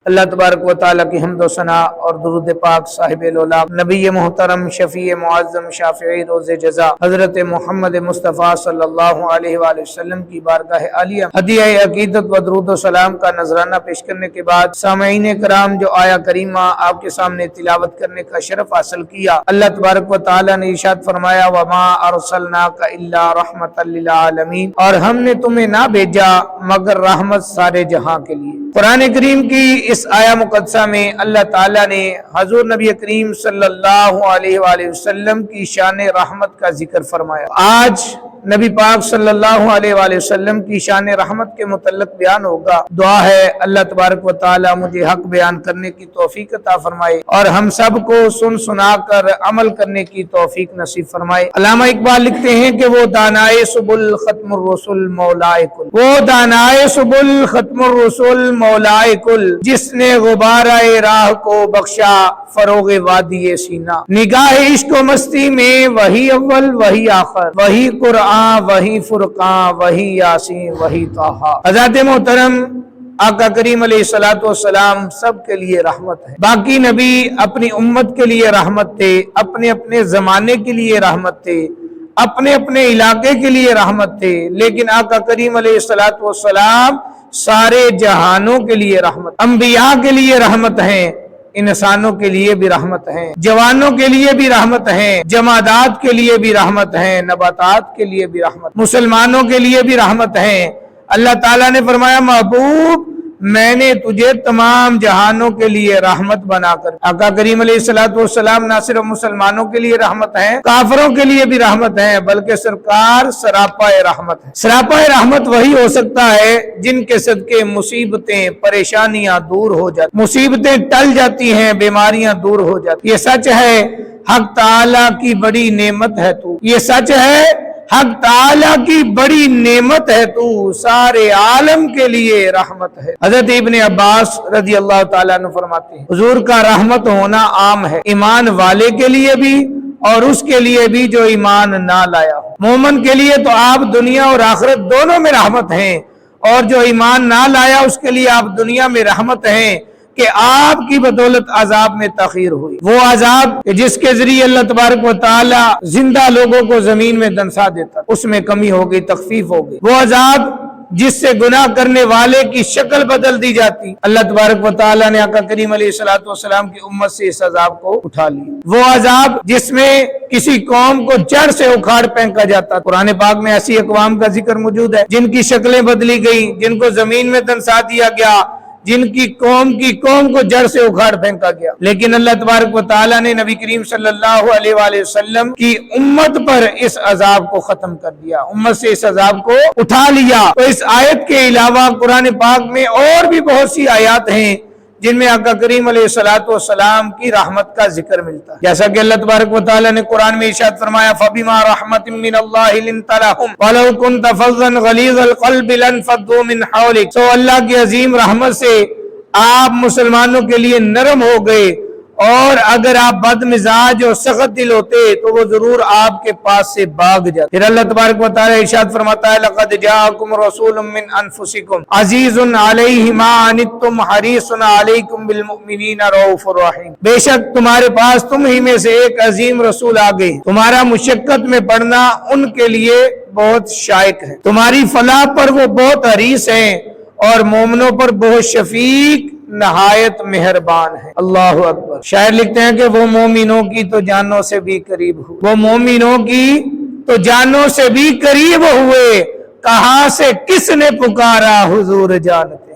اللہ تبارک و تعالیٰ کی حمد و ثنا اور درود پاک صاحب الولاق نبی محترم شفیع معظم شافعی روز جزا حضرت محمد مصطفیٰ صلی اللہ علیہ وآلہ وسلم کی بارگاہ عالیہ ہدیہ عقیدت و درود و سلام کا نذرانہ پیش کرنے کے بعد سامعین کرام جو آیا کریمہ آپ کے سامنے تلاوت کرنے کا شرف حاصل کیا، اللہ تبارک و تعالیٰ نے ارشاد فرمایا وما ارسلناک الا رحمۃ للعالمین، اور ہم نے تمہیں نہ بھیجا مگر رحمت سارے جہاں کے لیے۔ قرآن کریم کی اس آیا مقدسہ میں اللہ تعالیٰ نے حضور نبی کریم صلی اللہ علیہ وآلہ وسلم کی شان رحمت کا ذکر فرمایا۔ آج نبی پاک صلی اللہ علیہ وآلہ وسلم کی شان رحمت کے متعلق بیان ہوگا۔ دعا ہے اللہ تبارک و تعالیٰ مجھے حق بیان کرنے کی توفیق عطا فرمائے اور ہم سب کو سن سنا کر عمل کرنے کی توفیق نصیب فرمائے۔ علامہ اقبال لکھتے ہیں کہ وہ دانائے سبل ختم الرسل مولائے کل، وہ دانائے سبل ختم الرسل مولائے کل، جس نے غبارۂ راہ کو بخشا فروغ وادی سینا، نگاہ عشق و مستی میں وہی اول وہی آخر، وہی قرآن وہی فرقان وہی یاسین وہی طٰہٰ۔ حضرات محترم آقا کریم علیہ الصلوۃ والسلام سب کے لیے رحمت ہے۔ باقی نبی اپنی امت کے لیے رحمت تھے، اپنے اپنے زمانے کے لیے رحمت تھے، اپنے اپنے علاقے کے لیے رحمت تھے، لیکن آقا کریم علیہ الصلوۃ والسلام سارے جہانوں کے لیے رحمت، انبیاء کے لیے رحمت ہیں، انسانوں کے لیے بھی رحمت ہیں، جوانوں کے لیے بھی رحمت ہیں، جمادات کے لیے بھی رحمت ہیں، نباتات کے لیے بھی رحمت، مسلمانوں کے لیے بھی رحمت ہیں۔ اللہ تعالیٰ نے فرمایا محبوب میں نے تجھے تمام جہانوں کے لیے رحمت بنا کر۔ آقا کریم علیہ الصلوۃ والسلام نہ صرف مسلمانوں کے لیے رحمت ہیں، کافروں کے لیے بھی رحمت ہیں، بلکہ سرکار سراپا رحمت ہے۔ سراپا رحمت وہی ہو سکتا ہے جن کے صدقے مصیبتیں پریشانیاں دور ہو جاتی، مصیبتیں ٹل جاتی ہیں، بیماریاں دور ہو جاتی۔ یہ سچ ہے، حق تعالیٰ کی بڑی نعمت ہے تو، یہ سچ ہے حق تعالیٰ کی بڑی نعمت ہے تو، سارے عالم کے لیے رحمت ہے۔ حضرت ابن عباس رضی اللہ تعالیٰ عنہ فرماتے ہیں حضور کا رحمت ہونا عام ہے، ایمان والے کے لیے بھی اور اس کے لیے بھی جو ایمان نہ لایا ہو۔ مومن کے لیے تو آپ دنیا اور آخرت دونوں میں رحمت ہیں، اور جو ایمان نہ لایا اس کے لیے آپ دنیا میں رحمت ہیں کہ آپ کی بدولت عذاب میں تاخیر ہوئی۔ وہ عذاب جس کے ذریعے اللہ تبارک و تعالی زندہ لوگوں کو زمین میں دنسا دیتا، اس میں کمی ہو گئی، تخفیف ہو گئی۔ وہ عذاب جس سے گناہ کرنے والے کی شکل بدل دی جاتی، اللہ تبارک و تعالیٰ نے آقا کریم علیہ الصلوۃ والسلام کی امت سے اس عذاب کو اٹھا لیا۔ وہ عذاب جس میں کسی قوم کو جڑ سے اکھاڑ پھینکا جاتا، قرآن پاک میں ایسی اقوام کا ذکر موجود ہے جن کی شکلیں بدلی گئی، جن کو زمین میں دنسا دیا گیا، جن کی قوم کو جڑ سے اکھاڑ پھینکا گیا، لیکن اللہ تبارک و تعالیٰ نے نبی کریم صلی اللہ علیہ وآلہ وسلم کی امت پر اس عذاب کو ختم کر دیا، امت سے اس عذاب کو اٹھا لیا۔ تو اس آیت کے علاوہ قرآن پاک میں اور بھی بہت سی آیات ہیں جن میں آقا کریم علیہ الصلوۃ والسلام کی رحمت کا ذکر ملتا ہے، جیسا کہ اللہ تبارک و تعالیٰ نے قرآن میں ارشاد فرمایا فَبِمَا رَحْمَةٍ مِّنَ اللَّهِ لِنْتَ لَهُمْ وَلَوْ كُنْتَ فَظًّا غَلِيظَ الْقَلْبِ لَانفَضُّوا مِنْ حَوْلِكَ۔ تو اللہ کی عظیم رحمت سے آپ مسلمانوں کے لیے نرم ہو گئے، اور اگر آپ بد مزاج اور سخت دل ہوتے تو وہ ضرور آپ کے پاس سے بھاگ جاتے۔ پھر اللہ تبارک و تعالی ارشاد فرماتا ہے لَقَدْ جَاءَكُمْ رَسُولٌ مِّنْ أَنفُسِكُمْ عَزِيزٌ عَلَيْهِ مَا عَنِتُّمْ حَرِيصٌ عَلَيْكُمْ بِالْمُؤْمِنِينَ رَءُوفٌ رَحِيمٌ۔ بے شک تمہارے پاس تم ہی میں سے ایک عظیم رسول آ گئے، تمہارا مشقت میں پڑنا ان کے لیے بہت شائق ہے، تمہاری فلاح پر وہ بہت حریص ہیں، اور مومنوں پر بہت شفیق نہایت مہربان ہے۔ اللہ اکبر۔ شاعر لکھتے ہیں کہ وہ مومنوں کی تو جانوں سے بھی قریب ہوئے، وہ مومنوں کی تو جانوں سے بھی قریب ہوئے، کہاں سے کس نے پکارا حضور جانتے